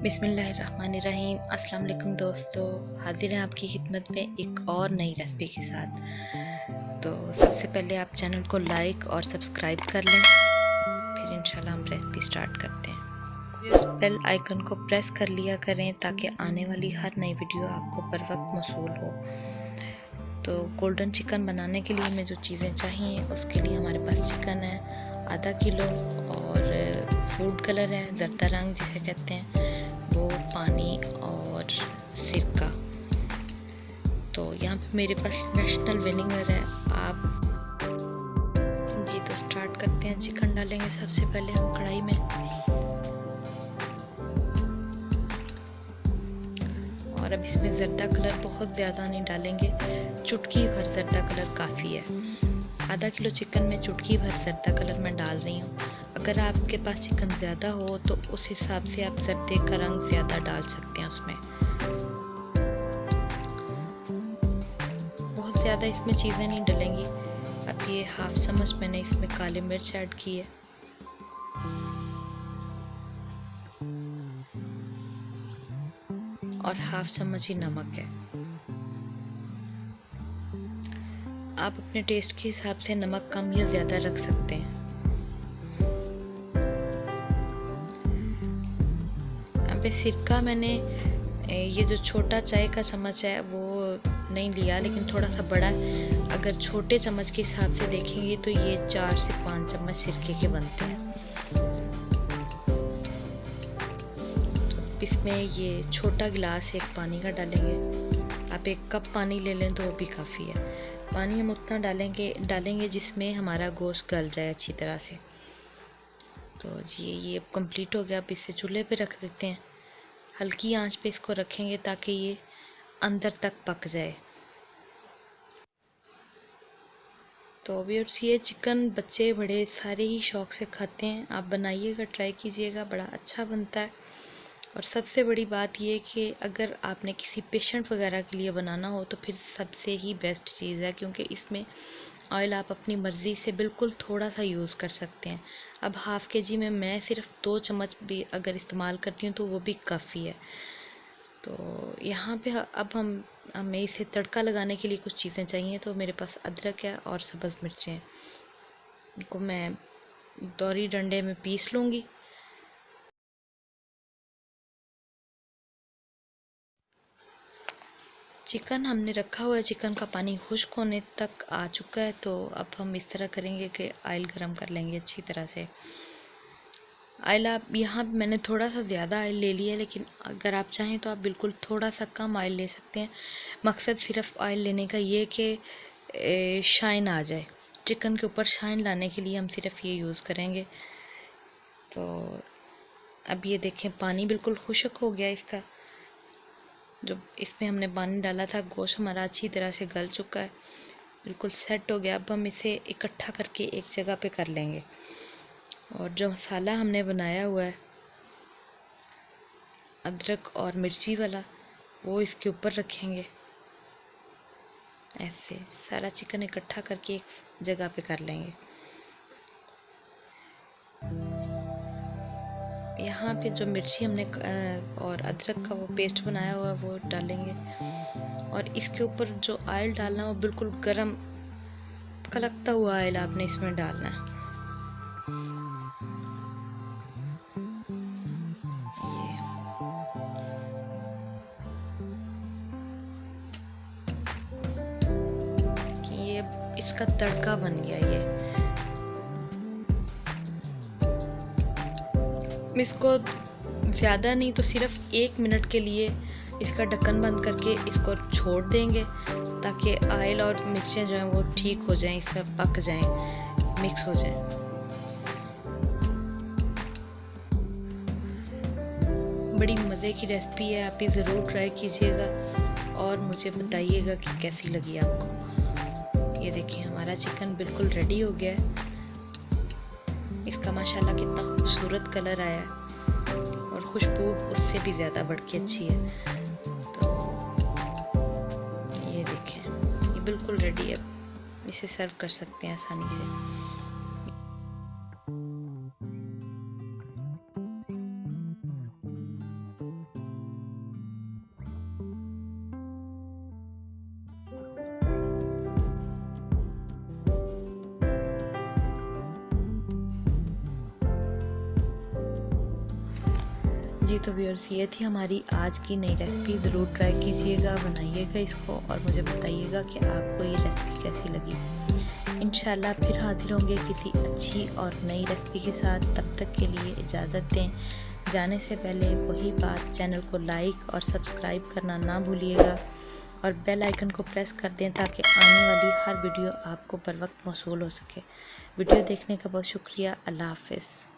बिस्मिल्लाहिर्रहमानिर्रहीम। अस्सलाम वालेकुम दोस्तों, हाजिर हैं आपकी खिदमत में एक और नई रेसिपी के साथ। तो सबसे पहले आप चैनल को लाइक और सब्सक्राइब कर लें, फिर इंशाल्लाह हम रेसिपी स्टार्ट करते हैं। उस बेल आइकन को प्रेस कर लिया करें ताकि आने वाली हर नई वीडियो आपको बर वक्त मौसूल हो। तो गोल्डन चिकन बनाने के लिए हमें जो चीज़ें चाहिए, उसके लिए हमारे पास चिकन है आधा किलो, और फूड कलर है ज़रदा रंग जिसे कहते हैं, वो पानी और सिरका। तो यहाँ पे मेरे पास नेशनल विनेगर है। आप जी तो स्टार्ट करते हैं। चिकन डालेंगे सबसे पहले हम कढ़ाई में, और अब इसमें ज़रदा कलर बहुत ज़्यादा नहीं डालेंगे, चुटकी भर ज़रदा कलर काफ़ी है। आधा किलो चिकन में चुटकी भर ज़रदा कलर मैं डाल रही हूँ। अगर आपके पास चिकन ज़्यादा हो तो उस हिसाब से आप ज़रदे का रंग ज़्यादा डाल सकते हैं उसमें। बहुत ज़्यादा इसमें चीज़ें नहीं डलेंगी। अब ये हाफ चम्मच मैंने इसमें काली मिर्च ऐड की है, और हाफ चम्मच ही नमक है। आप अपने टेस्ट के हिसाब से नमक कम या ज़्यादा रख सकते हैं। अब सिरका मैंने ये जो छोटा चाय का चम्मच है वो नहीं लिया, लेकिन थोड़ा सा बड़ा है। अगर छोटे चम्मच के हिसाब से देखेंगे तो ये 4 से 5 चम्मच सिरके के बनते हैं। तो इसमें ये छोटा गिलास एक पानी का डालेंगे। आप 1 कप पानी ले लें तो वो भी काफ़ी है। पानी हम उतना डालेंगे जिसमें हमारा गोश्त गल जाए अच्छी तरह से। तो जी ये अब कंप्लीट हो गया। अब इसे चूल्हे पे रख देते हैं। हल्की आंच पे इसको रखेंगे ताकि ये अंदर तक पक जाए। तो अभी ये चिकन बच्चे बड़े सारे ही शौक़ से खाते हैं। आप बनाइएगा, ट्राई कीजिएगा, बड़ा अच्छा बनता है। और सबसे बड़ी बात ये कि अगर आपने किसी पेशेंट वगैरह के लिए बनाना हो तो फिर सबसे ही बेस्ट चीज़ है, क्योंकि इसमें ऑयल आप अपनी मर्ज़ी से बिल्कुल थोड़ा सा यूज़ कर सकते हैं। अब हाफ़ केजी में मैं सिर्फ 2 चम्मच भी अगर इस्तेमाल करती हूँ तो वो भी काफ़ी है। तो यहाँ पे अब हमें इसे तड़का लगाने के लिए कुछ चीज़ें चाहिए। तो मेरे पास अदरक है और सब्ज़ मिर्चें हैं, इनको मैं दौरी डंडे में पीस लूँगी। चिकन हमने रखा हुआ है, चिकन का पानी खुश्क होने तक आ चुका है। तो अब हम इस तरह करेंगे कि ऑयल गरम कर लेंगे अच्छी तरह से। ऑयल आप यहाँ मैंने थोड़ा सा ज़्यादा ऑयल ले लिया है, लेकिन अगर आप चाहें तो आप बिल्कुल थोड़ा सा कम ऑयल ले सकते हैं। मकसद सिर्फ ऑयल लेने का ये कि शाइन आ जाए, चिकन के ऊपर शाइन लाने के लिए हम सिर्फ ये यूज़ करेंगे। तो अब ये देखें पानी बिल्कुल खुश्क हो गया इसका, जो इसमें हमने पानी डाला था। गोश्त हमारा अच्छी तरह से गल चुका है, बिल्कुल सेट हो गया। अब हम इसे इकट्ठा करके एक जगह पे कर लेंगे, और जो मसाला हमने बनाया हुआ है अदरक और मिर्ची वाला, वो इसके ऊपर रखेंगे। ऐसे सारा चिकन इकट्ठा करके एक जगह पे कर लेंगे। यहाँ पे जो मिर्ची हमने और अदरक का वो पेस्ट बनाया हुआ वो डालेंगे, और इसके ऊपर जो ऑयल डालना है वो बिल्कुल गरम कलकता हुआ ऑयल आपने इसमें डालना है। ये इसका तड़का बन गया। ये इसको ज़्यादा नहीं तो सिर्फ 1 मिनट के लिए इसका ढक्कन बंद करके इसको छोड़ देंगे, ताकि ऑयल और मिर्चें जो हैं वो ठीक हो जाएं, इसमें पक जाएं, मिक्स हो जाएं। बड़ी मज़े की रेसिपी है, आप भी ज़रूर ट्राई कीजिएगा और मुझे बताइएगा कि कैसी लगी आपको। ये देखिए हमारा चिकन बिल्कुल रेडी हो गया है। इसका माशाल्लाह कितना खूबसूरत कलर आया है, और खुशबू उससे भी ज़्यादा बढ़ के अच्छी है। तो ये देखें ये बिल्कुल रेडी है, इसे सर्व कर सकते हैं आसानी से। जी, तो व्यूअर्स ये थी हमारी आज की नई रेसिपी। ज़रूर ट्राई कीजिएगा, बनाइएगा इसको और मुझे बताइएगा कि आपको ये रेसिपी कैसी लगी। इंशाल्लाह फिर हाजिर होंगे किसी अच्छी और नई रेसिपी के साथ। तब तक के लिए इजाज़त दें। जाने से पहले वही बात, चैनल को लाइक और सब्सक्राइब करना ना भूलिएगा और बेल आइकन को प्रेस कर दें ताकि आने वाली हर वीडियो आपको बर वक्त मौसूल हो सके। वीडियो देखने का बहुत शुक्रिया। अल्लाह हाफ़िज़।